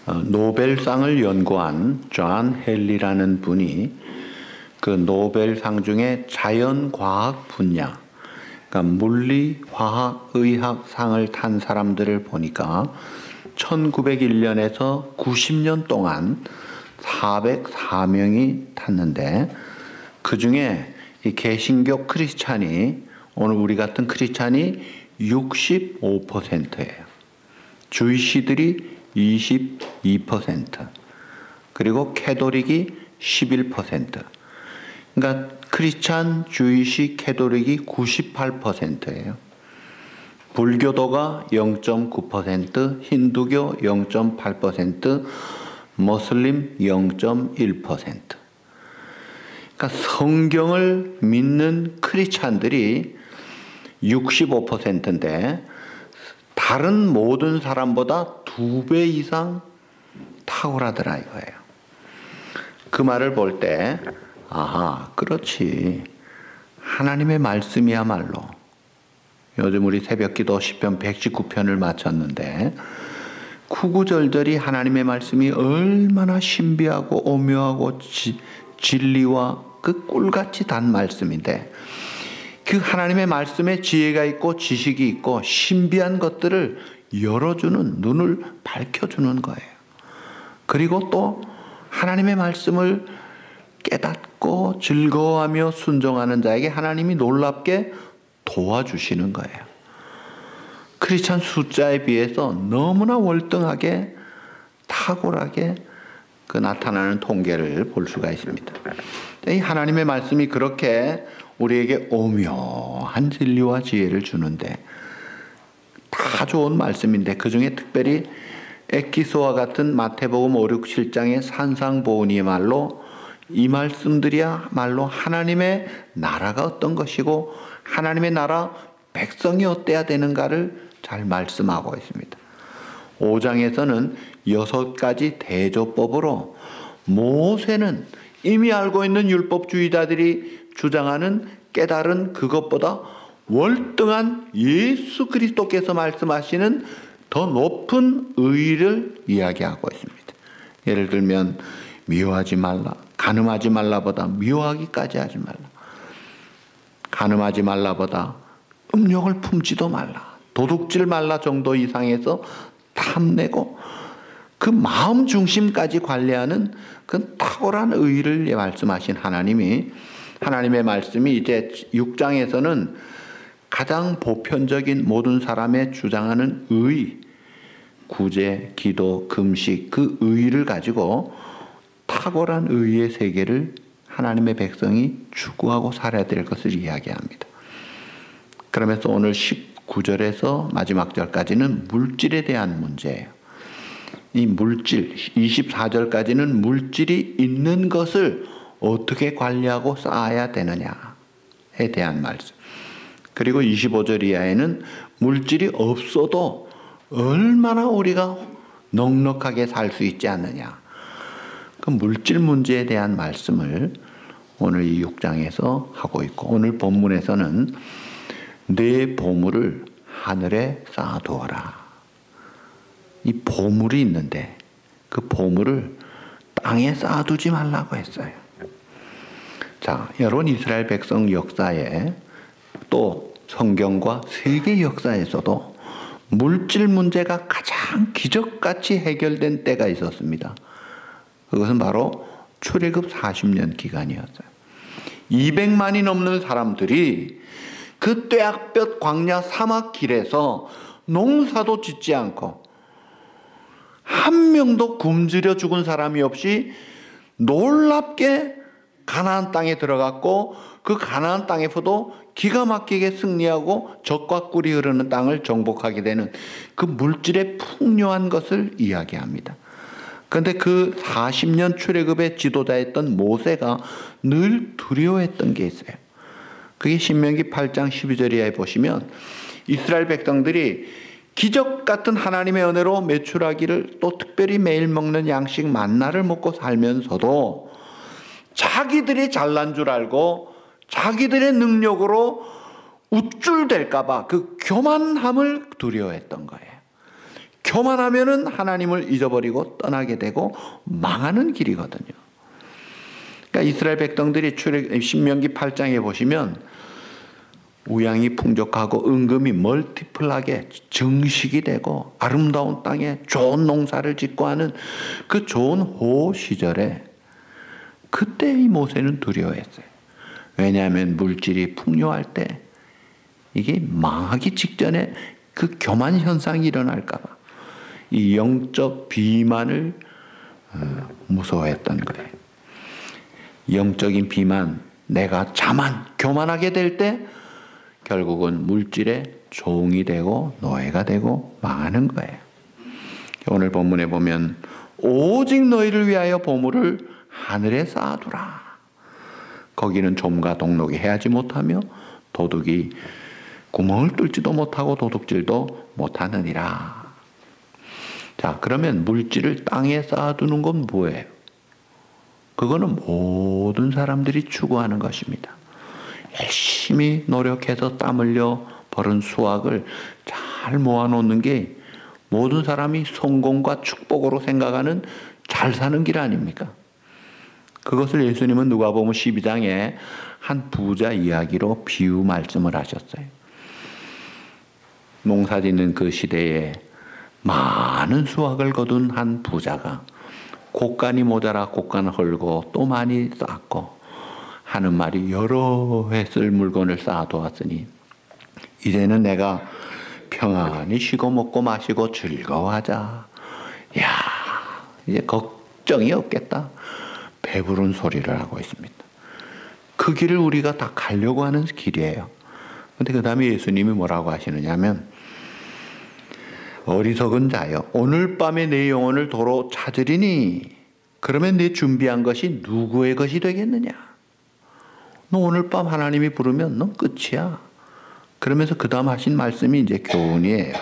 노벨상을 연구한 존 헨리라는 분이 그 노벨상 중에 자연과학 분야, 그러니까 물리, 화학, 의학 상을 탄 사람들을 보니까 1901년에서 90년 동안 404명이 탔는데, 그 중에 이 개신교 크리스찬이, 오늘 우리 같은 크리스찬이 65%예요. 주이시들이 22%, 그리고 캐톨릭이 11%. 그러니까 크리스찬, 주이시, 캐톨릭이 98%예요. 불교도가 0.9%, 힌두교 0.8%, 모슬림 0.1%. 그러니까 성경을 믿는 크리스찬들이 65%인데 다른 모든 사람보다 2배 이상 탁월하더라 이거예요. 그 말을 볼 때, 아하, 그렇지. 하나님의 말씀이야말로, 요즘 우리 새벽기도 시편 119편을 마쳤는데 구구절절이 하나님의 말씀이 얼마나 신비하고 오묘하고 진리와 그 꿀같이 단 말씀인데, 그 하나님의 말씀에 지혜가 있고 지식이 있고 신비한 것들을 열어주는, 눈을 밝혀주는 거예요. 그리고 또 하나님의 말씀을 깨닫고 즐거워하며 순종하는 자에게 하나님이 놀랍게 도와주시는 거예요. 크리스찬 숫자에 비해서 너무나 월등하게 탁월하게 그 나타나는 통계를 볼 수가 있습니다. 이 하나님의 말씀이 그렇게 우리에게 오묘한 진리와 지혜를 주는데, 다 좋은 말씀인데 그 중에 특별히 엑기스와 같은 마태복음 5, 6, 7장의 산상보훈이의 말로 이 말씀들이야말로 하나님의 나라가 어떤 것이고 하나님의 나라 백성이 어때야 되는가를 잘 말씀하고 있습니다. 5장에서는 6가지 대조법으로 모세는 이미 알고 있는 율법주의자들이 주장하는 깨달은 그것보다 월등한 예수 그리스도께서 말씀하시는 더 높은 의의를 이야기하고 있습니다. 예를 들면 미워하지 말라, 간음하지 말라보다 미워하기까지 하지 말라, 간음하지 말라보다 음욕을 품지도 말라, 도둑질 말라 정도 이상에서 탐내고 그 마음 중심까지 관리하는 그 탁월한 의의를 말씀하신 하나님의 말씀이 이제 6장에서는 가장 보편적인 모든 사람의 주장하는 의의, 구제, 기도, 금식, 그 의의를 가지고 탁월한 의의의 세계를 하나님의 백성이 추구하고 살아야 될 것을 이야기합니다. 그러면서 오늘 19절에서 마지막 절까지는 물질에 대한 문제예요. 이 물질, 24절까지는 물질이 있는 것을 어떻게 관리하고 쌓아야 되느냐에 대한 말씀. 그리고 25절 이하에는 물질이 없어도 얼마나 우리가 넉넉하게 살 수 있지 않느냐. 그 물질 문제에 대한 말씀을 오늘 이 6장에서 하고 있고, 오늘 본문에서는 내 보물을 하늘에 쌓아두어라. 이 보물이 있는데 그 보물을 땅에 쌓아두지 말라고 했어요. 자, 여러분, 이스라엘 백성 역사에 또 성경과 세계 역사에서도 물질 문제가 가장 기적같이 해결된 때가 있었습니다. 그것은 바로 출애굽 40년 기간이었어요. 200만이 넘는 사람들이 그 뙤약볕 광야 사막 길에서 농사도 짓지 않고 한 명도 굶주려 죽은 사람이 없이 놀랍게 가나안 땅에 들어갔고, 그 가나안 땅에서도 기가 막히게 승리하고 젖과 꿀이 흐르는 땅을 정복하게 되는 그 물질의 풍요한 것을 이야기합니다. 그런데 그 40년 출애굽의 지도자였던 모세가 늘 두려워했던 게 있어요. 그게 신명기 8장 12절에 보시면 이스라엘 백성들이 기적 같은 하나님의 은혜로 매출하기를, 또 특별히 매일 먹는 양식 만나를 먹고 살면서도 자기들이 잘난 줄 알고 자기들의 능력으로 우쭐댈까 봐 그 교만함을 두려워했던 거예요. 교만하면은 하나님을 잊어버리고 떠나게 되고 망하는 길이거든요. 그러니까 이스라엘 백성들이 신명기 8장에 보시면 우양이 풍족하고 은금이 멀티플하게 증식이 되고 아름다운 땅에 좋은 농사를 짓고 하는 그 좋은 호호 시절에 그때 이 모세는 두려워했어요. 왜냐하면 물질이 풍요할 때 이게 망하기 직전에 그 교만 현상이 일어날까 봐 이 영적 비만을 무서워했던 거예요. 영적인 비만, 내가 자만, 교만하게 될 때 결국은 물질의 종이 되고 노예가 되고 망하는 거예요. 오늘 본문에 보면 오직 너희를 위하여 보물을 하늘에 쌓아두라. 거기는 좀과 동록이 해하지 못하며 도둑이 구멍을 뚫지도 못하고 도둑질도 못하느니라. 자, 그러면 물질을 땅에 쌓아두는 건 뭐예요? 그거는 모든 사람들이 추구하는 것입니다. 열심히 노력해서 땀 흘려 벌은 수확을 잘 모아놓는 게 모든 사람이 성공과 축복으로 생각하는 잘 사는 길 아닙니까? 그것을 예수님은 누가복음 12장에 한 부자 이야기로 비유 말씀을 하셨어요. 농사 짓는 그 시대에 많은 수확을 거둔 한 부자가 곡간이 모자라 곡간을 헐고 또 많이 쌓고 하는 말이 여러 해 쓸 물건을 쌓아두었으니 이제는 내가 평안히 쉬고 먹고 마시고 즐거워하자. 야, 이제 걱정이 없겠다. 배부른 소리를 하고 있습니다. 그 길을 우리가 다 가려고 하는 길이에요. 근데 그 다음에 예수님이 뭐라고 하시느냐면 어리석은 자여 오늘 밤에 내 영혼을 도로 찾으리니 그러면 내 준비한 것이 누구의 것이 되겠느냐? 너 오늘 밤 하나님이 부르면 넌 끝이야. 그러면서 그 다음 하신 말씀이 이제 교훈이에요.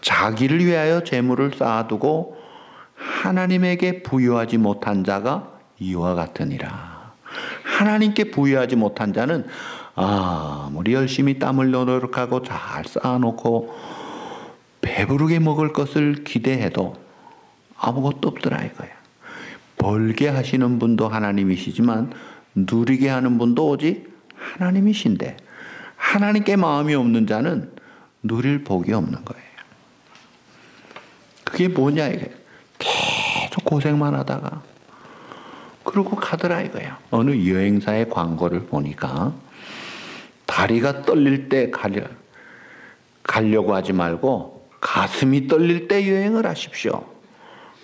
자기를 위하여 재물을 쌓아두고 하나님에게 부여하지 못한 자가 이와 같으니라. 하나님께 부여하지 못한 자는 아무리 열심히 땀 흘려 노력하고 잘 쌓아놓고 배부르게 먹을 것을 기대해도 아무것도 없더라 이거야. 벌게 하시는 분도 하나님이시지만 누리게 하는 분도 오직 하나님이신데 하나님께 마음이 없는 자는 누릴 복이 없는 거예요. 그게 뭐냐 이거예요. 계속 고생만 하다가 그러고 가더라 이거야. 어느 여행사의 광고를 보니까 다리가 떨릴 때 가려고 하지 말고 가슴이 떨릴 때 여행을 하십시오.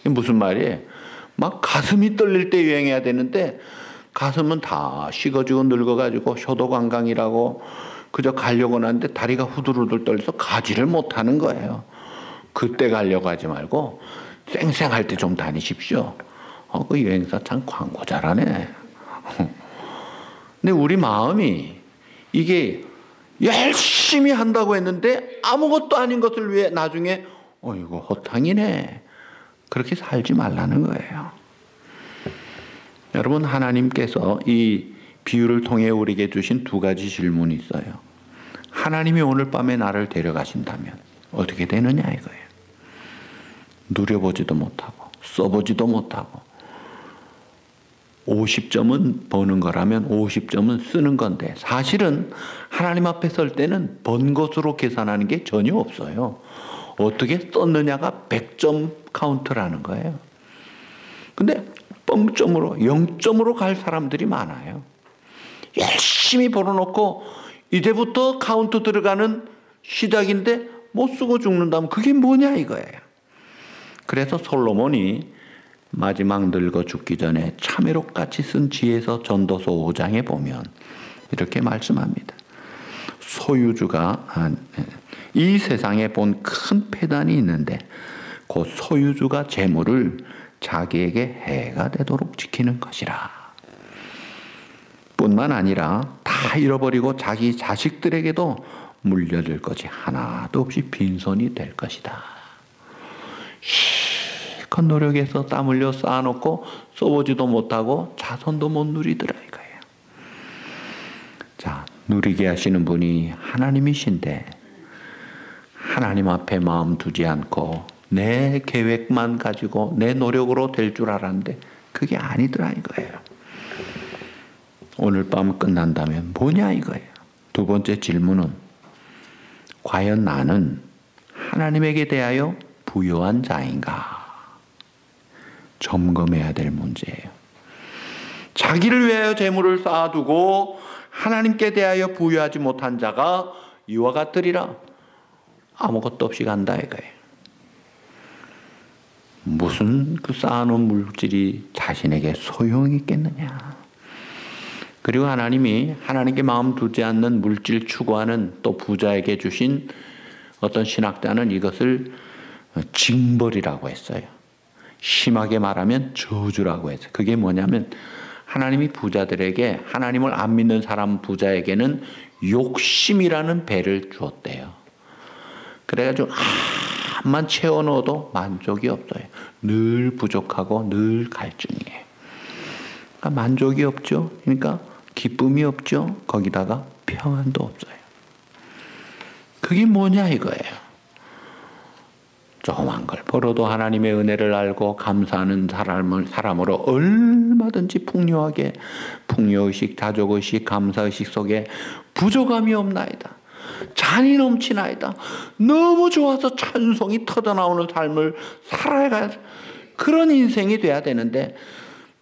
무슨 말이에요? 막 가슴이 떨릴 때 여행해야 되는데 가슴은 다 식어지고 늙어가지고 효도관광이라고 그저 가려고 하는데 다리가 후들후들 떨려서 가지를 못하는 거예요. 그때 가려고 하지 말고 쌩쌩할 때 좀 다니십시오. 그 여행사 참 광고 잘하네. 근데 우리 마음이 이게 열심히 한다고 했는데 아무것도 아닌 것을 위해 나중에 이거 허탕이네. 그렇게 살지 말라는 거예요. 여러분, 하나님께서 이 비유를 통해 우리에게 주신 두 가지 질문이 있어요. 하나님이 오늘 밤에 나를 데려가신다면 어떻게 되느냐 이거예요. 누려보지도 못하고 써보지도 못하고 50점은 버는 거라면 50점은 쓰는 건데 사실은 하나님 앞에 설 때는 번 것으로 계산하는 게 전혀 없어요. 어떻게 썼느냐가 100점 카운트라는 거예요. 근데 0점으로 0점으로 갈 사람들이 많아요. 열심히 벌어놓고 이제부터 카운트 들어가는 시작인데 못 쓰고 죽는다면 그게 뭐냐 이거예요. 그래서 솔로몬이 마지막 늙어 죽기 전에 참회록같이 쓴 지혜서 전도서 5장에 보면 이렇게 말씀합니다. 소유주가 이 세상에 본 큰 폐단이 있는데 그 소유주가 재물을 자기에게 해가 되도록 지키는 것이라. 뿐만 아니라 다 잃어버리고 자기 자식들에게도 물려줄 것이 하나도 없이 빈손이 될 것이다. 실컷 노력해서 땀 흘려 쌓아놓고 써보지도 못하고 자손도 못 누리더라 이거예요. 자, 누리게 하시는 분이 하나님이신데 하나님 앞에 마음 두지 않고 내 계획만 가지고 내 노력으로 될 줄 알았는데 그게 아니더라 이거예요. 오늘 밤 끝난다면 뭐냐 이거예요. 두 번째 질문은 과연 나는 하나님에게 대하여 부요한 자인가? 점검해야 될 문제예요. 자기를 위하여 재물을 쌓아두고 하나님께 대하여 부유하지 못한 자가 이와 같으리라. 아무것도 없이 간다 이거예요. 무슨 그 쌓아놓은 물질이 자신에게 소용이 있겠느냐. 그리고 하나님이 하나님께 마음 두지 않는 물질 추구하는 또 부자에게 주신 어떤 신학자는 이것을 징벌이라고 했어요. 심하게 말하면 저주라고 했어요. 그게 뭐냐면 하나님이 부자들에게, 하나님을 안 믿는 사람 부자에게는 욕심이라는 배를 주었대요. 그래가지고 암만 채워 넣어도 만족이 없어요. 늘 부족하고 늘 갈증이에요. 그러니까 만족이 없죠. 그러니까 기쁨이 없죠. 거기다가 평안도 없어요. 그게 뭐냐 이거예요. 조그만 걸 벌어도 하나님의 은혜를 알고 감사하는 사람으로 얼마든지 풍요하게 풍요의식, 자족의식, 감사의식 속에 부족함이 없나이다. 잔이 넘치나이다. 너무 좋아서 찬송이 터져나오는 삶을 살아야 그런 인생이 돼야 되는데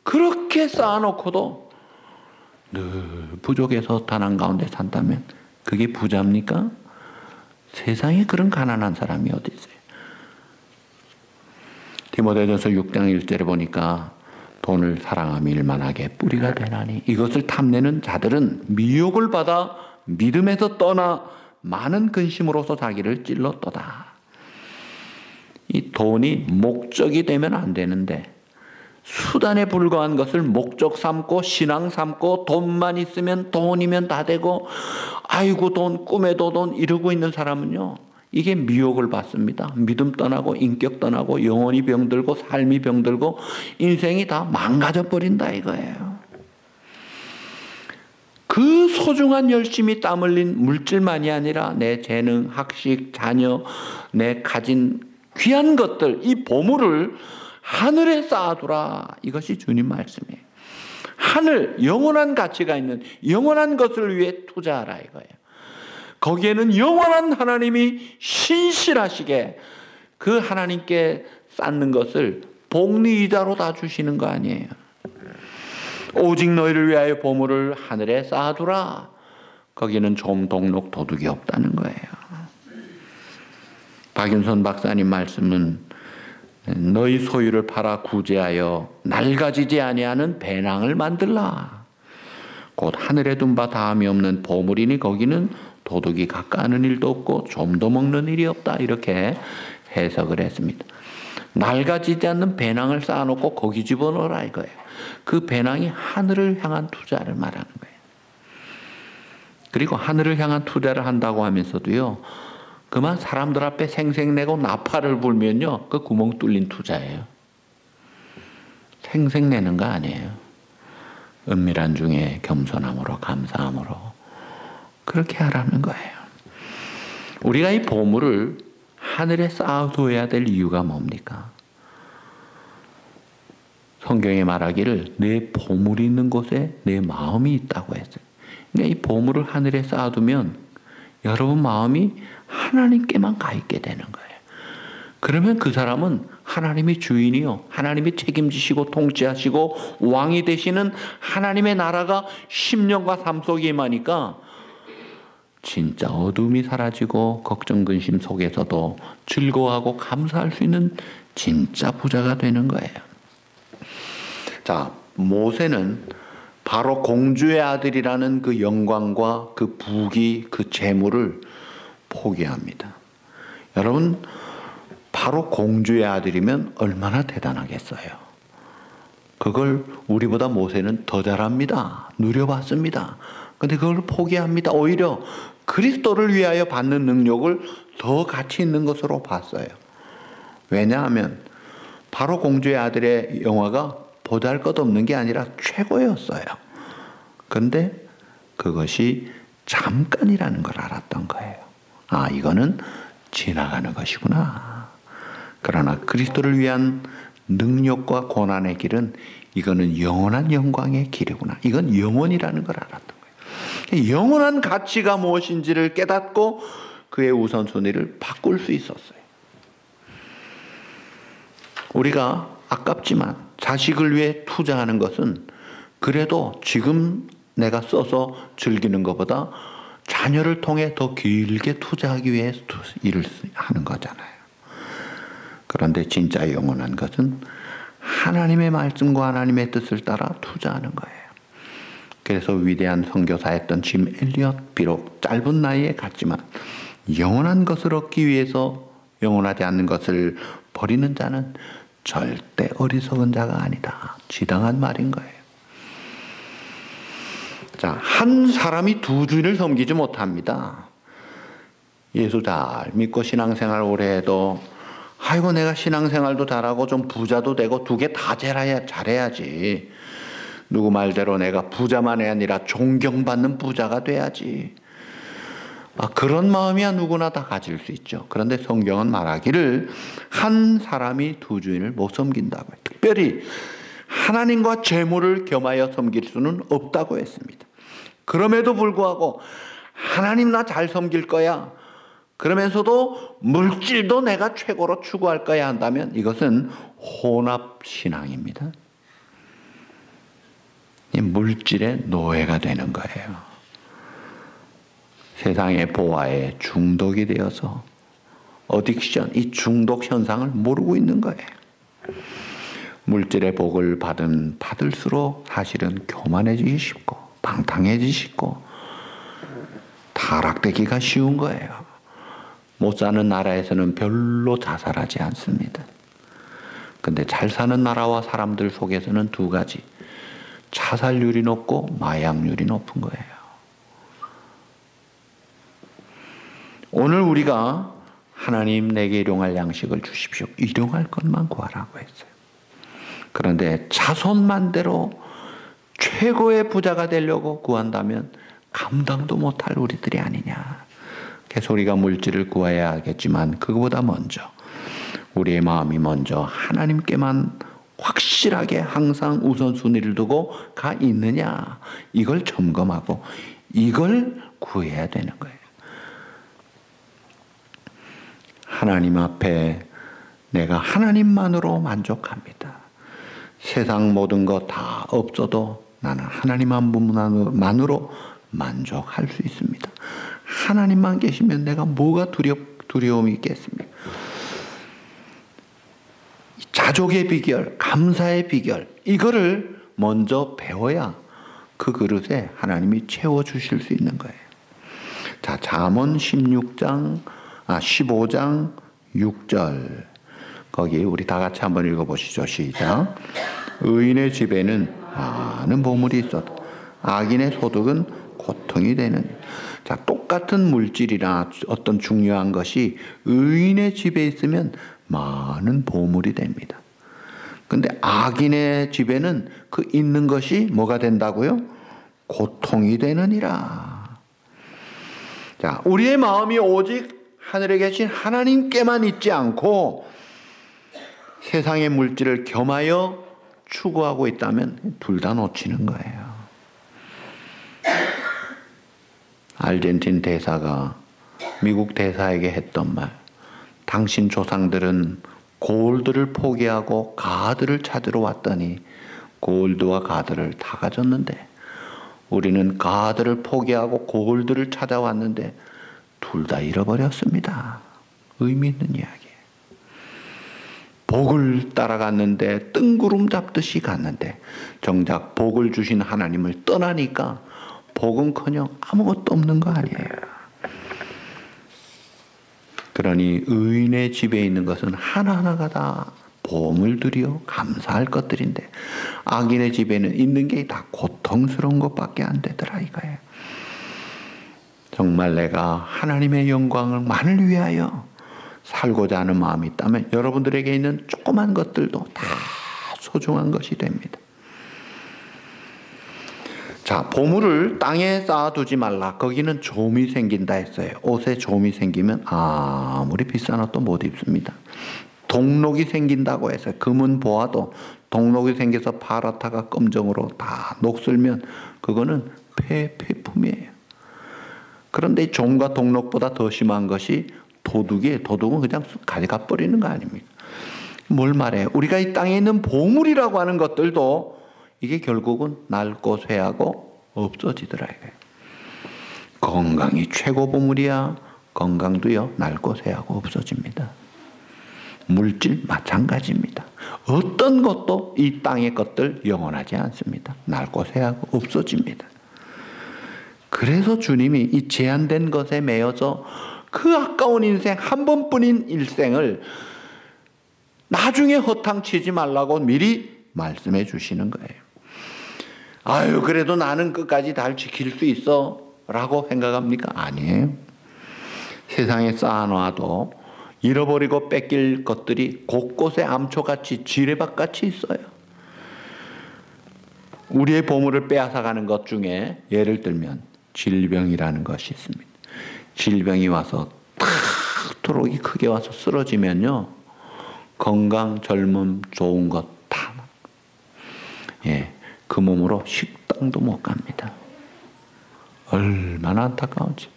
그렇게 쌓아놓고도 늘 부족해서 단한 가운데 산다면 그게 부자입니까? 세상에 그런 가난한 사람이 어디 있어요? 디모데전서 6장 1절에 보니까 돈을 사랑하며 일만하게 뿌리가 되나니 이것을 탐내는 자들은 미혹을 받아 믿음에서 떠나 많은 근심으로서 자기를 찔렀도다. 이 돈이 목적이 되면 안 되는데 수단에 불과한 것을 목적 삼고 신앙 삼고 돈만 있으면 돈이면 다 되고 아이고 돈 꿈에도 돈 이러고 있는 사람은요 이게 미혹을 받습니다. 믿음 떠나고 인격 떠나고 영혼이 병들고 삶이 병들고 인생이 다 망가져 버린다 이거예요. 그 소중한 열심히 땀 흘린 물질만이 아니라 내 재능, 학식, 자녀, 내 가진 귀한 것들 이 보물을 하늘에 쌓아두라. 이것이 주님 말씀이에요. 하늘, 영원한 가치가 있는 영원한 것을 위해 투자하라 이거예요. 거기에는 영원한 하나님이 신실하시게 그 하나님께 쌓는 것을 복리이자로 다 주시는 거 아니에요. 오직 너희를 위하여 보물을 하늘에 쌓아두라. 거기는 좀 동록 도둑이 없다는 거예요. 박윤선 박사님 말씀은 너희 소유를 팔아 구제하여 낡아지지 아니하는 배낭을 만들라. 곧 하늘에 둔 바 다함이 없는 보물이니 거기는 도둑이 가까우는 일도 없고 좀도 먹는 일이 없다. 이렇게 해석을 했습니다. 낡아지지 않는 배낭을 쌓아놓고 거기 집어넣으라 이거예요. 그 배낭이 하늘을 향한 투자를 말하는 거예요. 그리고 하늘을 향한 투자를 한다고 하면서도요. 그만 사람들 앞에 생색내고 나팔을 불면요. 그 구멍 뚫린 투자예요. 생색내는 거 아니에요. 은밀한 중에 겸손함으로 감사함으로 그렇게 하라는 거예요. 우리가 이 보물을 하늘에 쌓아둬야 될 이유가 뭡니까? 성경에 말하기를 내 보물이 있는 곳에 내 마음이 있다고 했어요. 그러니까 이 보물을 하늘에 쌓아두면 여러분 마음이 하나님께만 가 있게 되는 거예요. 그러면 그 사람은 하나님이 주인이요. 하나님이 책임지시고 통치하시고 왕이 되시는 하나님의 나라가 심령과 삶 속에 임하니까 진짜 어둠이 사라지고 걱정 근심 속에서도 즐거워하고 감사할 수 있는 진짜 부자가 되는 거예요. 자, 모세는 바로 공주의 아들이라는 그 영광과 그 부귀, 그 재물을 포기합니다. 여러분, 바로 공주의 아들이면 얼마나 대단하겠어요. 그걸 우리보다 모세는 더 잘합니다. 누려봤습니다. 근데 그걸 포기합니다. 오히려 그리스도를 위하여 받는 능력을 더 가치 있는 것으로 봤어요. 왜냐하면 바로 공주의 아들의 영화가 보잘것없는 게 아니라 최고였어요. 그런데 그것이 잠깐이라는 걸 알았던 거예요. 아, 이거는 지나가는 것이구나. 그러나 그리스도를 위한 능력과 고난의 길은 이거는 영원한 영광의 길이구나. 이건 영원이라는 걸 알았던 거예요. 영원한 가치가 무엇인지를 깨닫고 그의 우선순위를 바꿀 수 있었어요. 우리가 아깝지만 자식을 위해 투자하는 것은 그래도 지금 내가 써서 즐기는 것보다 자녀를 통해 더 길게 투자하기 위해 일을 하는 거잖아요. 그런데 진짜 영원한 것은 하나님의 말씀과 하나님의 뜻을 따라 투자하는 거예요. 그래서 위대한 선교사였던 짐 엘리엇, 비록 짧은 나이에 갔지만 영원한 것을 얻기 위해서 영원하지 않는 것을 버리는 자는 절대 어리석은 자가 아니다. 지당한 말인 거예요. 자, 한 사람이 두 주인을 섬기지 못합니다. 예수 잘 믿고 신앙생활 오래 해도 아이고 내가 신앙생활도 잘하고 좀 부자도 되고 두 개 다 잘해야지. 누구 말대로 내가 부자만이 아니라 존경받는 부자가 돼야지. 그런 마음이야 누구나 다 가질 수 있죠. 그런데 성경은 말하기를 한 사람이 두 주인을 못 섬긴다고 해요. 특별히 하나님과 재물을 겸하여 섬길 수는 없다고 했습니다. 그럼에도 불구하고 하나님 나 잘 섬길 거야. 그러면서도 물질도 내가 최고로 추구할 거야 한다면 이것은 혼합신앙입니다. 이 물질의 노예가 되는 거예요. 세상의 보화에 중독이 되어서 어딕션, 이 중독 현상을 모르고 있는 거예요. 물질의 복을 받을수록 사실은 교만해지기 쉽고 방탕해지기 쉽고 타락되기가 쉬운 거예요. 못 사는 나라에서는 별로 자살하지 않습니다. 근데 잘 사는 나라와 사람들 속에서는 두 가지, 자살률이 높고 마약률이 높은 거예요. 오늘 우리가 하나님 내게 일용할 양식을 주십시오. 일용할 것만 구하라고 했어요. 그런데 자손만대로 최고의 부자가 되려고 구한다면 감당도 못할 우리들이 아니냐. 그래서 우리가 물질을 구해야 하겠지만 그거보다 먼저 우리의 마음이 먼저 하나님께만 확실하게 항상 우선순위를 두고 가 있느냐. 이걸 점검하고 이걸 구해야 되는 거예요. 하나님 앞에 내가 하나님만으로 만족합니다. 세상 모든 것 다 없어도 나는 하나님 한 분만으로 만족할 수 있습니다. 하나님만 계시면 내가 뭐가 두려움이 있겠습니까? 자족의 비결, 감사의 비결, 이거를 먼저 배워야 그 그릇에 하나님이 채워주실 수 있는 거예요. 자, 잠언 15장 6절. 거기 우리 다 같이 한번 읽어보시죠. 시작. 의인의 집에는 많은 보물이 있어도 악인의 소득은 고통이 되는. 자, 똑같은 물질이나 어떤 중요한 것이 의인의 집에 있으면 많은 보물이 됩니다. 근데 악인의 집에는 그 있는 것이 뭐가 된다고요? 고통이 되느니라. 자, 우리의 마음이 오직 하늘에 계신 하나님께만 있지 않고 세상의 물질을 겸하여 추구하고 있다면 둘 다 놓치는 거예요. 아르헨틴 대사가 미국 대사에게 했던 말, 당신 조상들은 골드를 포기하고 가드를 찾으러 왔더니 골드와 가드를 다 가졌는데 우리는 가드를 포기하고 골드를 찾아왔는데 둘 다 잃어버렸습니다. 의미 있는 이야기예요. 복을 따라갔는데 뜬구름 잡듯이 갔는데 정작 복을 주신 하나님을 떠나니까 복은커녕 아무것도 없는 거 아니에요. 그러니 의인의 집에 있는 것은 하나하나가 다 보험을 들여 감사할 것들인데 악인의 집에는 있는 게 다 고통스러운 것밖에 안 되더라 이거예요. 정말 내가 하나님의 영광을만을 위하여 살고자 하는 마음이 있다면 여러분들에게 있는 조그만 것들도 다 소중한 것이 됩니다. 자, 보물을 땅에 쌓아두지 말라. 거기는 조미 생긴다 했어요. 옷에 조미 생기면 아무리 비싼 옷도 못 입습니다. 동록이 생긴다고 해서 금은 보아도 동록이 생겨서 파랗다가 검정으로 다 녹슬면 그거는 폐품이에요. 그런데 좀과 동록보다 더 심한 것이 도둑이에요. 도둑은 그냥 가져가 버리는 거 아닙니까? 뭘 말해요? 우리가 이 땅에 있는 보물이라고 하는 것들도 이게 결국은 낡고 쇠하고 없어지더라 이거예요. 건강이 최고 보물이야. 건강도요 낡고 쇠하고 없어집니다. 물질 마찬가지입니다. 어떤 것도 이 땅의 것들 영원하지 않습니다. 낡고 쇠하고 없어집니다. 그래서 주님이 이 제한된 것에 매여서 그 아까운 인생, 한 번뿐인 일생을 나중에 허탕치지 말라고 미리 말씀해 주시는 거예요. 아유, 그래도 나는 끝까지 날 지킬 수 있어 라고 생각합니까? 아니에요. 세상에 쌓아놔도 잃어버리고 뺏길 것들이 곳곳에 암초같이 지뢰밭같이 있어요. 우리의 보물을 빼앗아가는 것 중에 예를 들면 질병이라는 것이 있습니다. 질병이 와서 탁 크게 와서 쓰러지면요, 건강, 젊음, 좋은 것 다, 그 몸으로 식당도 못 갑니다. 얼마나 안타까운지.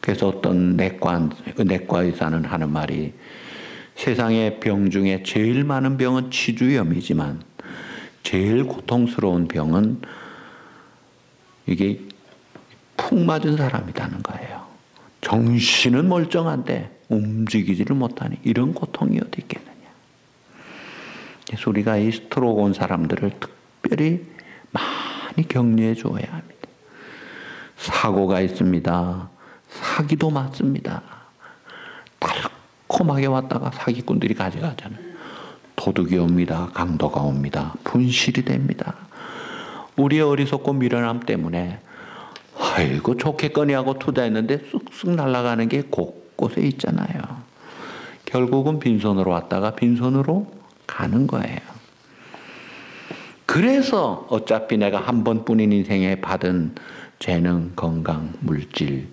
그래서 어떤 내과 의사는 하는 말이, 세상의 병 중에 제일 많은 병은 치주염이지만 제일 고통스러운 병은 이게 푹 맞은 사람이라는 거예요. 정신은 멀쩡한데 움직이지를 못하니 이런 고통이 어디 있겠느냐. 그래서 우리가 이 스트로크 온 사람들을 특별히 많이 격려해 줘야 합니다. 사고가 있습니다. 사기도 맞습니다. 달콤하게 왔다가 사기꾼들이 가져가잖아요. 도둑이 옵니다. 강도가 옵니다. 분실이 됩니다. 우리의 어리석고 미련함 때문에 아이고 좋겠거니 하고 투자했는데 쑥쑥 날아가는 게 곳곳에 있잖아요. 결국은 빈손으로 왔다가 빈손으로 가는 거예요. 그래서 어차피 내가 한 번뿐인 인생에 받은 재능, 건강, 물질,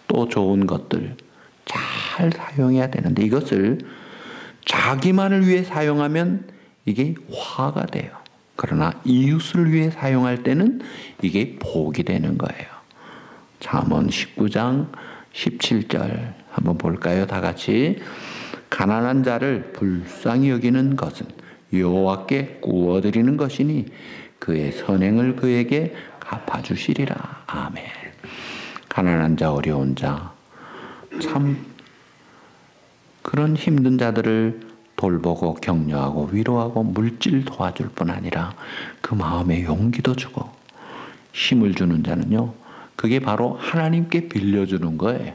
또 좋은 것들 잘 사용해야 되는데, 이것을 자기만을 위해 사용하면 이게 화가 돼요. 그러나 이웃을 위해 사용할 때는 이게 복이 되는 거예요. 잠언 19장 17절 한번 볼까요? 다 같이. 가난한 자를 불쌍히 여기는 것은 여호와께 구워드리는 것이니 그의 선행을 그에게 갚아주시리라. 아멘. 가난한 자, 어려운 자, 참 그런 힘든 자들을 돌보고 격려하고 위로하고 물질 도와줄 뿐 아니라 그 마음에 용기도 주고 힘을 주는 자는요, 그게 바로 하나님께 빌려주는 거예요.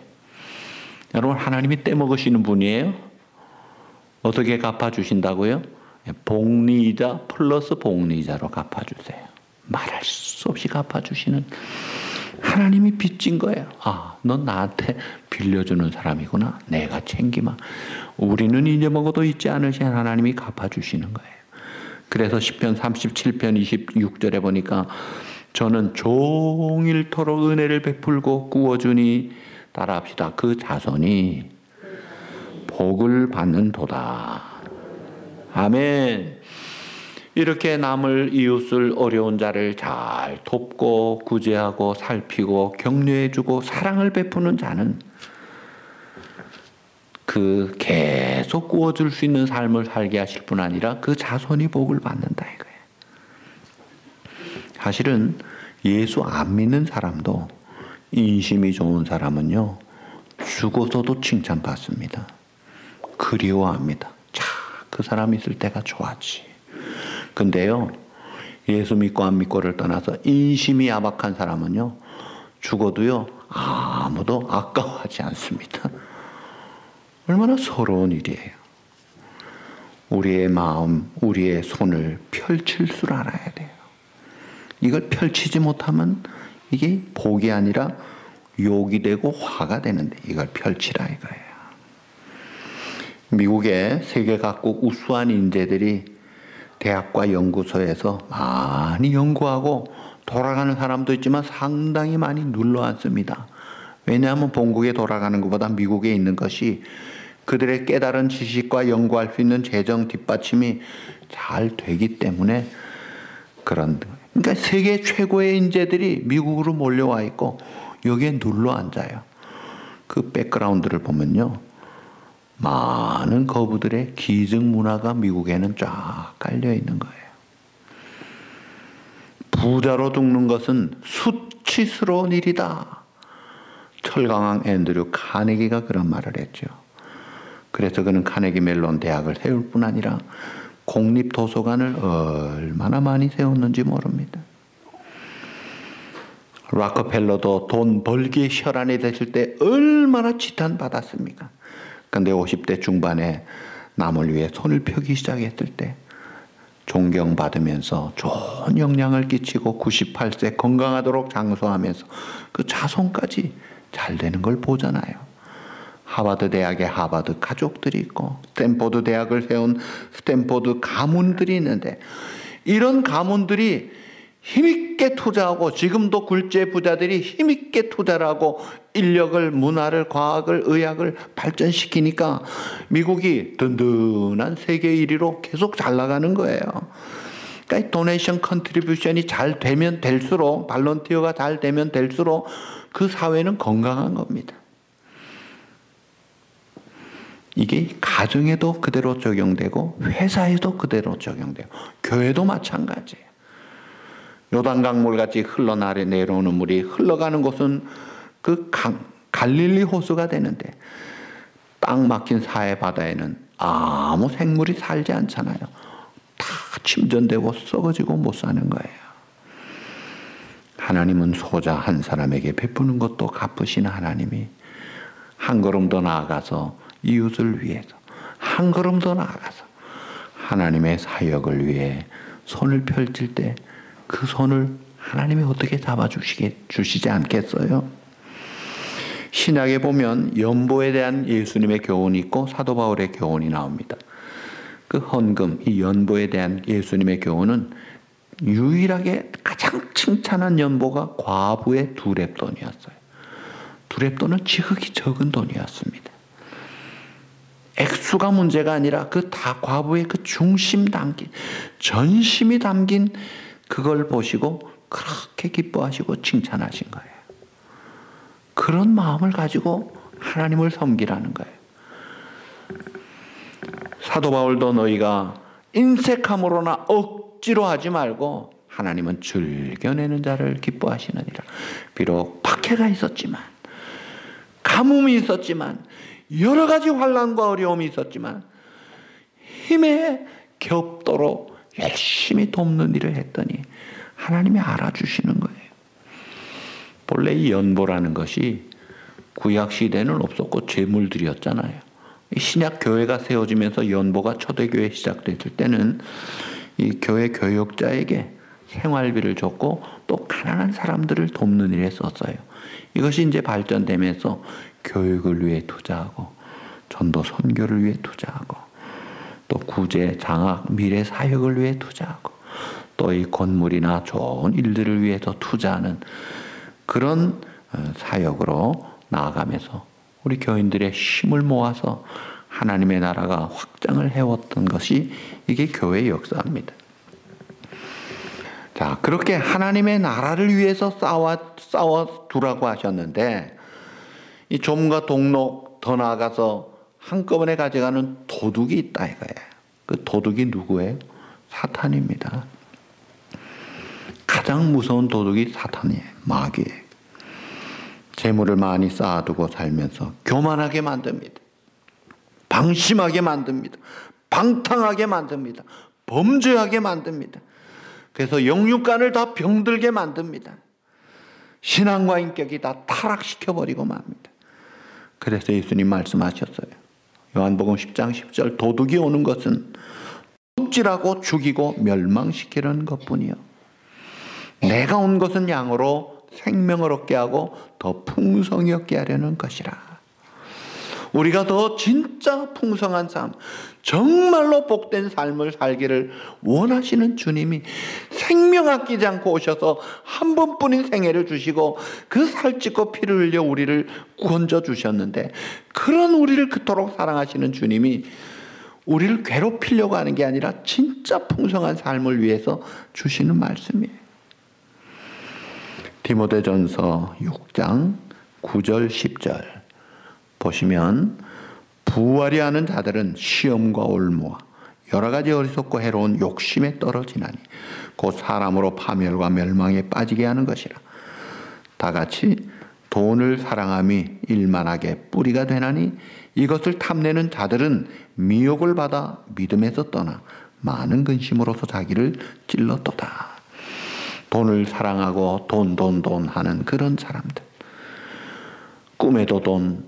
여러분, 하나님이 떼먹으시는 분이에요. 어떻게 갚아주신다고요? 복리이자 플러스 복리이자로 갚아주세요. 말할 수 없이 갚아주시는 하나님이 빚진 거예요. 아, 넌 나한테 빌려주는 사람이구나. 내가 챙기마. 우리는 잊어먹어도 잊지 않으신 하나님이 갚아주시는 거예요. 그래서 시편 37편 26절에 보니까 저는 종일토록 은혜를 베풀고 구워주니 따라합시다. 그 자손이 복을 받는도다. 아멘. 이렇게 남을, 이웃을, 어려운 자를 잘 돕고 구제하고 살피고 격려해주고 사랑을 베푸는 자는 그 계속 구워줄 수 있는 삶을 살게 하실 뿐 아니라 그 자손이 복을 받는다 이거예요. 사실은 예수 안 믿는 사람도, 인심이 좋은 사람은요, 죽어서도 칭찬받습니다. 그리워합니다. 자, 그 사람 있을 때가 좋았지. 근데요, 예수 믿고 안 믿고를 떠나서 인심이 야박한 사람은요, 죽어도요 아무도 아까워하지 않습니다. 얼마나 서러운 일이에요. 우리의 마음, 우리의 손을 펼칠 줄 알아야 돼요. 이걸 펼치지 못하면 이게 복이 아니라 욕이 되고 화가 되는데, 이걸 펼치라 이거예요. 미국의 세계 각국 우수한 인재들이 대학과 연구소에서 많이 연구하고 돌아가는 사람도 있지만 상당히 많이 눌러앉습니다. 왜냐하면 본국에 돌아가는 것보다 미국에 있는 것이 그들의 깨달은 지식과 연구할 수 있는 재정 뒷받침이 잘 되기 때문에 그런, 그러니까 세계 최고의 인재들이 미국으로 몰려와 있고 여기에 눌러 앉아요. 그 백그라운드를 보면요, 많은 거부들의 기증 문화가 미국에는 쫙 깔려 있는 거예요. 부자로 죽는 것은 수치스러운 일이다. 철강왕 앤드류 카네기가 그런 말을 했죠. 그래서 그는 카네기 멜론 대학을 세울 뿐 아니라 공립도서관을 얼마나 많이 세웠는지 모릅니다. 락커펠러도 돈 벌기에 혈안이 됐을 때 얼마나 지탄받았습니까? 근데 50대 중반에 남을 위해 손을 펴기 시작했을 때 존경받으면서 좋은 영향을 끼치고 98세 건강하도록 장수하면서 그 자손까지 잘 되는 걸 보잖아요. 하버드 대학에 하버드 가족들이 있고 스탠포드 대학을 세운 스탠포드 가문들이 있는데, 이런 가문들이 힘있게 투자하고 지금도 굴재 부자들이 힘있게 투자를 하고 인력을, 문화를, 과학을, 의학을 발전시키니까 미국이 든든한 세계 1위로 계속 잘 나가는 거예요. 그러니까 도네이션 컨트리뷰션이 잘 되면 될수록, 발런티어가 잘 되면 될수록 그 사회는 건강한 겁니다. 이게 가정에도 그대로 적용되고 회사에도 그대로 적용되고 교회도 마찬가지예요. 요단강물 같이 흘러내려오는 물이 흘러가는 곳은 그 갈릴리 호수가 되는데, 딱 막힌 사해 바다에는 아무 생물이 살지 않잖아요. 다 침전되고 썩어지고 못 사는 거예요. 하나님은 소자 한 사람에게 베푸는 것도 갚으신 하나님이 한 걸음 더 나아가서 이웃을 위해서, 한 걸음 더 나아가서 하나님의 사역을 위해 손을 펼칠 때 그 손을 하나님이 어떻게 주시지 않겠어요? 신약에 보면 연보에 대한 예수님의 교훈이 있고 사도 바울의 교훈이 나옵니다. 그 헌금, 이 연보에 대한 예수님의 교훈은 유일하게 가장 칭찬한 연보가 과부의 두렙돈이었어요. 두렙돈은 지극히 적은 돈이었습니다. 액수가 문제가 아니라 그 다 과부의 그 중심 담긴, 전심이 담긴 그걸 보시고 그렇게 기뻐하시고 칭찬하신 거예요. 그런 마음을 가지고 하나님을 섬기라는 거예요. 사도 바울도 너희가 인색함으로나 억지로 하지 말고 하나님은 즐겨내는 자를 기뻐하시느니라. 비록 박해가 있었지만, 가뭄이 있었지만, 여러 가지 환난과 어려움이 있었지만 힘에 겹도록 열심히 돕는 일을 했더니 하나님이 알아주시는 거예요. 본래 이 연보라는 것이 구약 시대는 없었고 제물들이었잖아요. 신약 교회가 세워지면서 연보가 초대교회 시작됐을 때는 이 교회 교역자에게 생활비를 줬고 또 가난한 사람들을 돕는 일에 썼어요. 이것이 이제 발전되면서 교육을 위해 투자하고 전도 선교를 위해 투자하고 또 구제, 장학, 미래 사역을 위해 투자하고 또 이 건물이나 좋은 일들을 위해서 투자하는 그런 사역으로 나아가면서 우리 교인들의 힘을 모아서 하나님의 나라가 확장을 해왔던 것이 이게 교회의 역사입니다. 자, 그렇게 하나님의 나라를 위해서 싸워두라고 하셨는데, 이 좀과 동록 더 나아가서 한꺼번에 가져가는 도둑이 있다 이거예요. 그 도둑이 누구예요? 사탄입니다. 가장 무서운 도둑이 사탄이에요. 마귀예요. 재물을 많이 쌓아두고 살면서 교만하게 만듭니다. 방심하게 만듭니다. 방탕하게 만듭니다. 범죄하게 만듭니다. 그래서 영육간을 다 병들게 만듭니다. 신앙과 인격이 다 타락시켜버리고 맙니다. 그래서 예수님 말씀하셨어요. 요한복음 10장 10절 도둑이 오는 것은 둑질하고 죽이고 멸망시키는 것뿐이요. 내가 온 것은 양으로 생명을 얻게 하고 더 풍성히 얻게 하려는 것이라. 우리가 더 진짜 풍성한 삶, 정말로 복된 삶을 살기를 원하시는 주님이 생명 아끼지 않고 오셔서 한 번뿐인 생애를 주시고 그 살찌고 피를 흘려 우리를 구원져 주셨는데, 그런 우리를 그토록 사랑하시는 주님이 우리를 괴롭히려고 하는 게 아니라 진짜 풍성한 삶을 위해서 주시는 말씀이에요. 디모데전서 6장 9절 10절 보시면, 부활이 하는 자들은 시험과 올무와 여러 가지 어리석고 해로운 욕심에 떨어지나니 곧 사람으로 파멸과 멸망에 빠지게 하는 것이라. 다같이 돈을 사랑함이 일만하게 뿌리가 되나니 이것을 탐내는 자들은 미혹을 받아 믿음에서 떠나 많은 근심으로서 자기를 찔렀도다. 돈을 사랑하고 돈 하는 그런 사람들, 꿈에도 돈,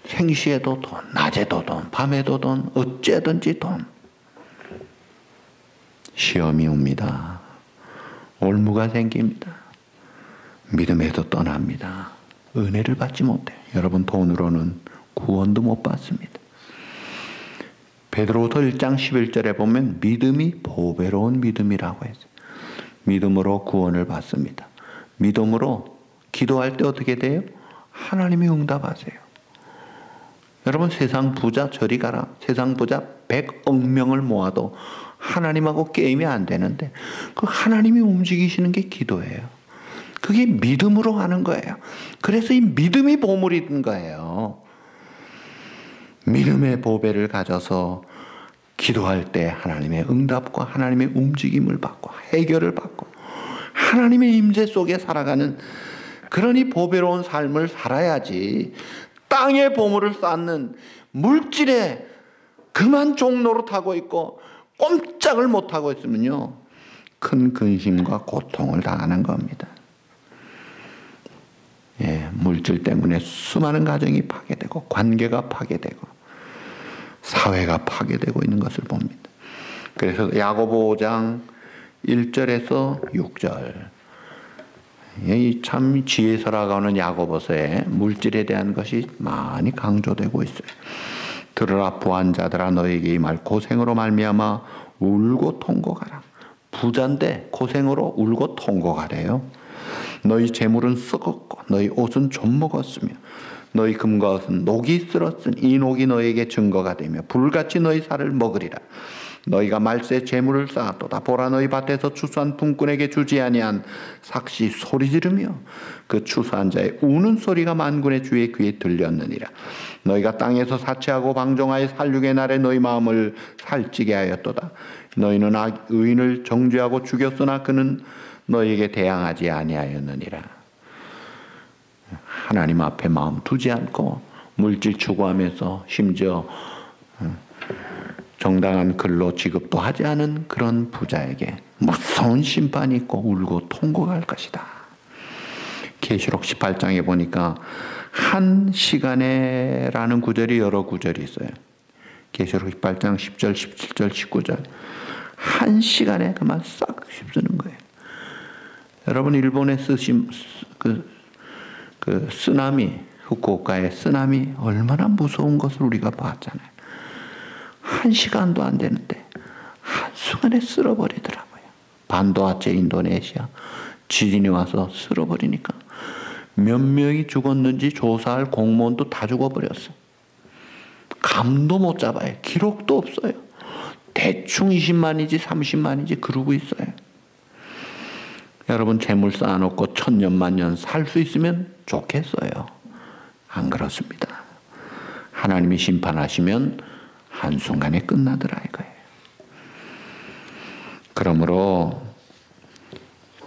생시에도 돈, 낮에도 돈, 밤에도 돈, 어째든지 돈. 시험이 옵니다. 올무가 생깁니다. 믿음에서 떠납니다. 은혜를 받지 못해요. 여러분, 돈으로는 구원도 못 받습니다. 베드로후서 1장 11절에 보면 믿음이 보배로운 믿음이라고 했어요. 믿음으로 구원을 받습니다. 믿음으로 기도할 때 어떻게 돼요? 하나님이 응답하세요. 여러분, 세상 부자 저리 가라. 세상 부자 100억 명을 모아도 하나님하고 게임이 안 되는데 그 하나님이 움직이시는 게 기도예요. 그게 믿음으로 하는 거예요. 그래서 이 믿음이 보물이 된 거예요. 믿음의 보배를 가져서 기도할 때 하나님의 응답과 하나님의 움직임을 받고 해결을 받고 하나님의 임재 속에 살아가는 그런 이 보배로운 삶을 살아야지, 땅의 보물을 쌓는 물질에 그만 종노릇하고 있고 꼼짝을 못하고 있으면요, 큰 근심과 고통을 당하는 겁니다. 예, 물질 때문에 수많은 가정이 파괴되고 관계가 파괴되고 사회가 파괴되고 있는 것을 봅니다. 그래서 야고보 5장 1절에서 6절, 참 지혜서라고 하는 야고보서에 물질에 대한 것이 많이 강조되고 있어요. 들으라 부한자들아, 너에게 이 말 고생으로 말미암아 울고 통곡하라. 부자인데 고생으로 울고 통곡하래요. 너희 재물은 썩었고 너희 옷은 좀 먹었으며 너희 금과 옷은 녹이 쓸었으니 이 녹이 너에게 증거가 되며 불같이 너희 살을 먹으리라. 너희가 말세 재물을 쌓았도다. 보라, 너희 밭에서 추수한 품꾼에게 주지 아니한 삭시 소리 지르며 그 추수한 자의 우는 소리가 만군의 주의 귀에 들렸느니라. 너희가 땅에서 사치하고 방종하여 살육의 날에 너희 마음을 살찌게 하였도다. 너희는 의인을 정죄하고 죽였으나 그는 너희에게 대항하지 아니하였느니라. 하나님 앞에 마음 두지 않고 물질 추구하면서 심지어 정당한 근로 지급도 하지 않은 그런 부자에게 무서운 심판이 있고 울고 통곡할 것이다. 계시록 18장에 보니까 한 시간에라는 구절이 여러 구절이 있어요. 계시록 18장 10절, 17절, 19절. 한 시간에 그만 싹 휩쓰는 거예요. 여러분, 일본에 쓰신 그 쓰나미, 후쿠오카의 쓰나미 얼마나 무서운 것을 우리가 봤잖아요. 한 시간도 안 되는데 한순간에 쓸어버리더라고요. 반도하체 인도네시아 지진이 와서 쓸어버리니까 몇 명이 죽었는지 조사할 공무원도 다 죽어버렸어. 감도 못 잡아요. 기록도 없어요. 대충 20만이지 30만이지 그러고 있어요. 여러분, 재물 쌓아놓고 천년 만년 살 수 있으면 좋겠어요. 안 그렇습니다. 하나님이 심판하시면 한순간에 끝나더라 이거예요. 그러므로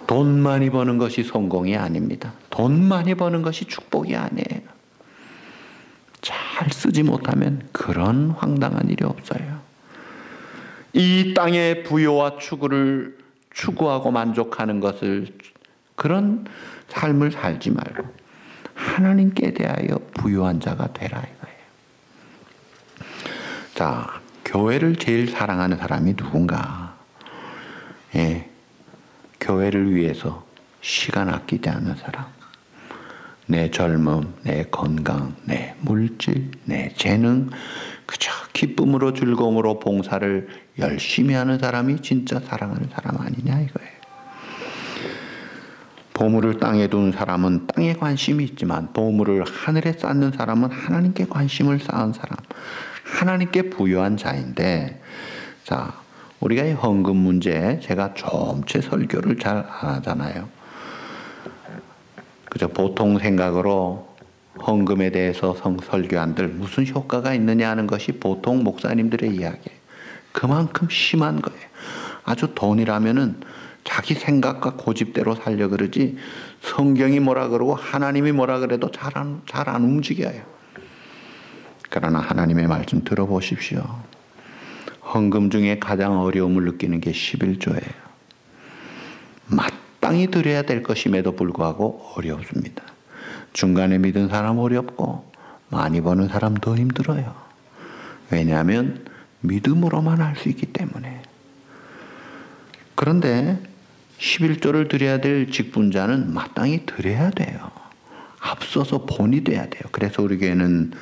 돈 많이 버는 것이 성공이 아닙니다. 돈 많이 버는 것이 축복이 아니에요. 잘 쓰지 못하면 그런 황당한 일이 없어요. 이 땅의 부요와 추구를 추구하고 만족하는 것을, 그런 삶을 살지 말고 하나님께 대하여 부유한 자가 되라 이거예요. 자, 교회를 제일 사랑하는 사람이 누군가? 예, 교회를 위해서 시간 아끼지 않는 사람. 내 젊음, 내 건강, 내 물질, 내 재능, 그저 기쁨으로 즐거움으로 봉사를 열심히 하는 사람이 진짜 사랑하는 사람 아니냐 이거예요. 보물을 땅에 둔 사람은 땅에 관심이 있지만 보물을 하늘에 쌓는 사람은 하나님께 관심을 쌓은 사람, 하나님께 부여한 자인데, 자, 우리가 이 헌금 문제, 제가 좀체 설교를 잘 안 하잖아요. 그저 보통 생각으로 헌금에 대해서 설교한들 무슨 효과가 있느냐 하는 것이 보통 목사님들의 이야기예요. 그만큼 심한 거예요. 아주 돈이라면은 자기 생각과 고집대로 살려 그러지, 성경이 뭐라 그러고 하나님이 뭐라 그래도 잘 안 움직여요. 그러나 하나님의 말씀 들어보십시오. 헌금 중에 가장 어려움을 느끼는 게 11조예요. 마땅히 드려야 될 것임에도 불구하고 어렵습니다. 중간에 믿은 사람 어렵고 많이 버는 사람 더 힘들어요. 왜냐하면 믿음으로만 할 수 있기 때문에. 그런데 11조를 드려야 될 직분자는 마땅히 드려야 돼요. 앞서서 본이 돼야 돼요. 그래서 우리 교회는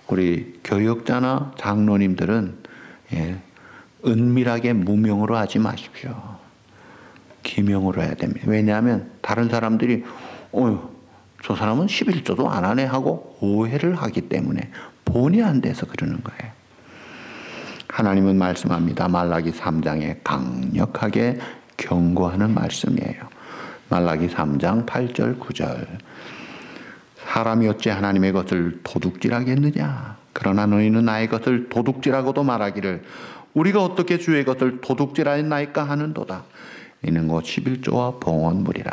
우리 교역자나 장로님들은 은밀하게 무명으로 하지 마십시오. 기명으로 해야 됩니다. 왜냐하면 다른 사람들이 저 사람은 11조도 안 하네 하고 오해를 하기 때문에 본이 안 돼서 그러는 거예요. 하나님은 말씀합니다. 말라기 3장에 강력하게 경고하는 말씀이에요. 말라기 3장 8절 9절. 사람이 어찌 하나님의 것을 도둑질하겠느냐? 그러나 너희는 나의 것을 도둑질하고도 말하기를 우리가 어떻게 주의 것을 도둑질하였나이까 하는도다. 이는 곧 11조와 봉헌물이라.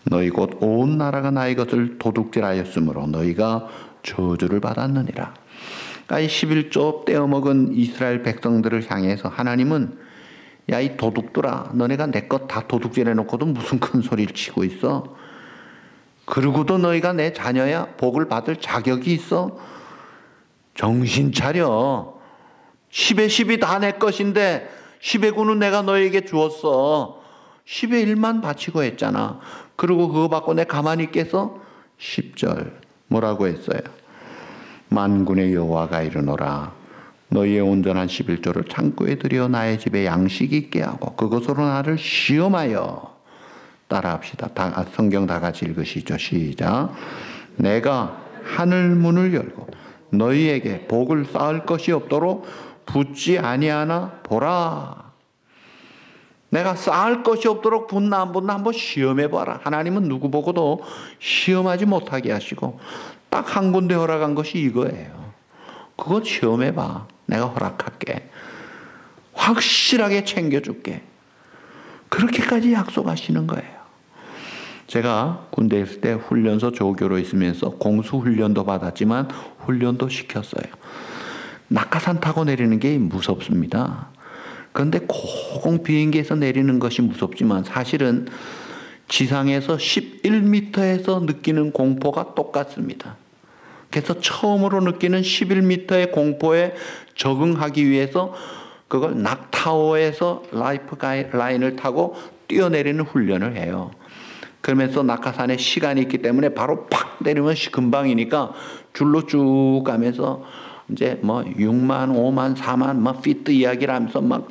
너희 곧 온 나라가 나의 것을 도둑질하였으므로 너희가 저주를 받았느니라. 그러니까 이 11조 떼어먹은 이스라엘 백성들을 향해서 하나님은 야, 이 도둑들아, 너네가 내 것 다 도둑질해놓고도 무슨 큰 소리를 치고 있어? 그러고도 너희가 내 자녀야? 복을 받을 자격이 있어? 정신 차려. 10의 10이 다 내 것인데 10의 9는 내가 너에게 주었어. 10의 1만 바치고 했잖아. 그리고 그거 받고 내 가만히 있겠어? 10절 뭐라고 했어요? 만군의 여호와가 이르노라. 너희의 온전한 11조를 창고에 들여 나의 집에 양식이 있게 하고 그것으로 나를 시험하여. 따라합시다. 성경 다 같이 읽으시죠. 시작. 내가 하늘 문을 열고 너희에게 복을 쌓을 것이 없도록 붙지 아니하나 보라. 내가 쌓을 것이 없도록 붙나 안 붙나 한번 시험해 봐라. 하나님은 누구 보고도 시험하지 못하게 하시고 딱 한 군데 허락한 것이 이거예요. 그거 시험해 봐. 내가 허락할게. 확실하게 챙겨줄게. 그렇게까지 약속하시는 거예요. 제가 군대에 있을 때 훈련소 조교로 있으면서 공수훈련도 받았지만 훈련도 시켰어요. 낙하산 타고 내리는 게 무섭습니다. 그런데 고공 비행기에서 내리는 것이 무섭지만 사실은 지상에서 11m에서 느끼는 공포가 똑같습니다. 그래서 처음으로 느끼는 11m의 공포에 적응하기 위해서 그걸 낙타워에서 라이프 라인을 타고 뛰어내리는 훈련을 해요. 그러면서 낙하산에 시간이 있기 때문에 바로 팍 내리면 금방이니까 줄로 쭉 가면서 이제 뭐 6만, 5만, 4만 막 피트 이야기를 하면서 막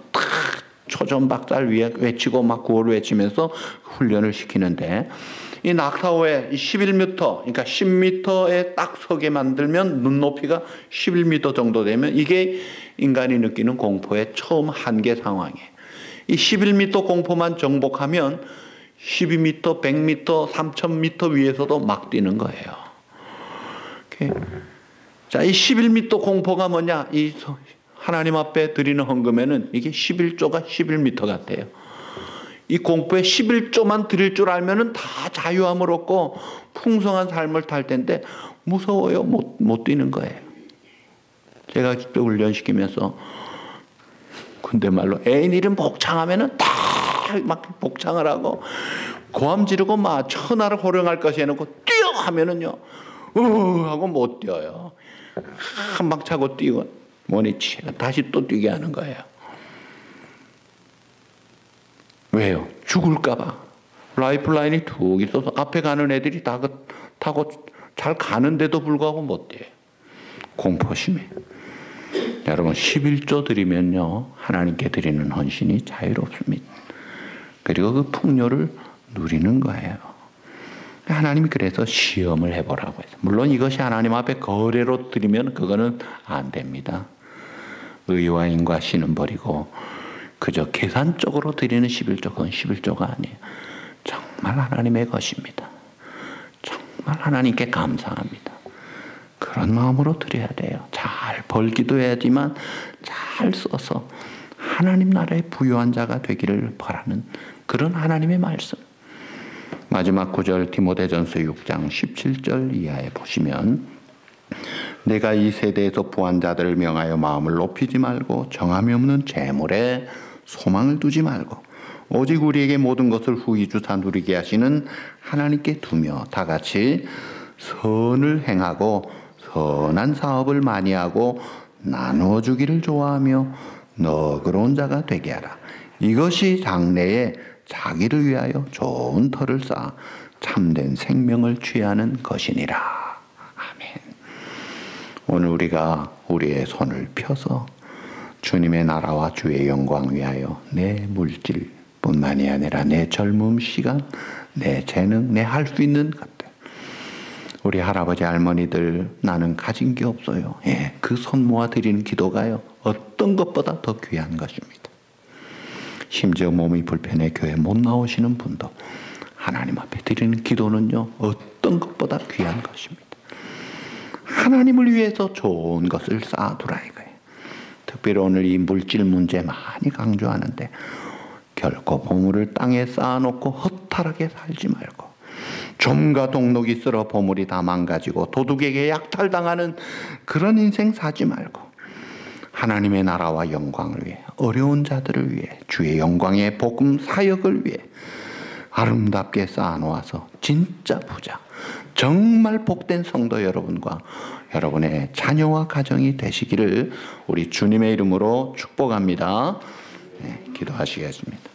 초전박살 외치고 막 구호를 외치면서 훈련을 시키는데 이 낙타호에 11m, 그러니까 10m에 딱 서게 만들면 눈높이가 11m 정도 되면 이게 인간이 느끼는 공포의 처음 한계 상황이에요. 이 11m 공포만 정복하면 12m, 100m, 3000m 위에서도 막 뛰는 거예요. 자, 이 11m 공포가 뭐냐? 이 하나님 앞에 드리는 헌금에는 이게 11조가 11m 같아요. 이 공포에 11조만 드릴 줄 알면은 다 자유함을 얻고 풍성한 삶을 탈 텐데 무서워요. 못 뛰는 거예요. 제가 직접 훈련시키면서 근데 말로 애인 이름 복창하면은 다 막 복창을 하고 고함 지르고 막 천하를 호령할 것이 해놓고 뛰어 하면은요 하고 못 뛰어요. 한 방 차고 뛰고 뭐니 다시 또 뛰게 하는 거예요. 왜요? 죽을까봐. 라이프라인이 툭 있어서 앞에 가는 애들이 다 타고 잘 가는데도 불구하고 못 뛰어요. 공포심에. 여러분 11조 드리면요 하나님께 드리는 헌신이 자유롭습니다. 그리고 그 풍요를 누리는 거예요. 하나님이 그래서 시험을 해보라고 해서, 물론 이것이 하나님 앞에 거래로 드리면 그거는 안 됩니다. 의와 인과 신은 버리고 그저 계산적으로 드리는 11조, 그건 11조가 아니에요. 정말 하나님의 것입니다. 정말 하나님께 감사합니다. 그런 마음으로 드려야 돼요. 잘 벌기도 해야지만 잘 써서 하나님 나라의 부유한 자가 되기를 바라는 그런 하나님의 말씀. 마지막 구절 디모데전서 6장 17절 이하에 보시면, 내가 이 세대에서 부한 자들을 명하여 마음을 높이지 말고 정함이 없는 재물에 소망을 두지 말고 오직 우리에게 모든 것을 후히 주사 누리게 하시는 하나님께 두며 다같이 선을 행하고 선한 사업을 많이 하고 나누어 주기를 좋아하며 너그러운 자가 되게 하라. 이것이 장래에 자기를 위하여 좋은 터를 쌓아 참된 생명을 취하는 것이니라. 아멘. 오늘 우리가 우리의 손을 펴서 주님의 나라와 주의 영광 위하여 내 물질뿐만이 아니라 내 젊음 시간, 내 재능, 내 할 수 있는 것들, 우리 할아버지 할머니들 나는 가진 게 없어요. 예, 그 손 모아 드리는 기도가요, 어떤 것보다 더 귀한 것입니다. 심지어 몸이 불편해 교회 못 나오시는 분도 하나님 앞에 드리는 기도는요, 어떤 것보다 귀한 것입니다. 하나님을 위해서 좋은 것을 쌓아두라 이거예요. 특별히 오늘 이 물질 문제 많이 강조하는데, 결코 보물을 땅에 쌓아놓고 허탈하게 살지 말고, 좀과 동록이 쓸어 보물이 다 망가지고 도둑에게 약탈당하는 그런 인생 사지 말고, 하나님의 나라와 영광을 위해, 어려운 자들을 위해, 주의 영광의 복음 사역을 위해 아름답게 쌓아놓아서 진짜 부자, 정말 복된 성도 여러분과 여러분의 자녀와 가정이 되시기를 우리 주님의 이름으로 축복합니다. 네, 기도하시겠습니다.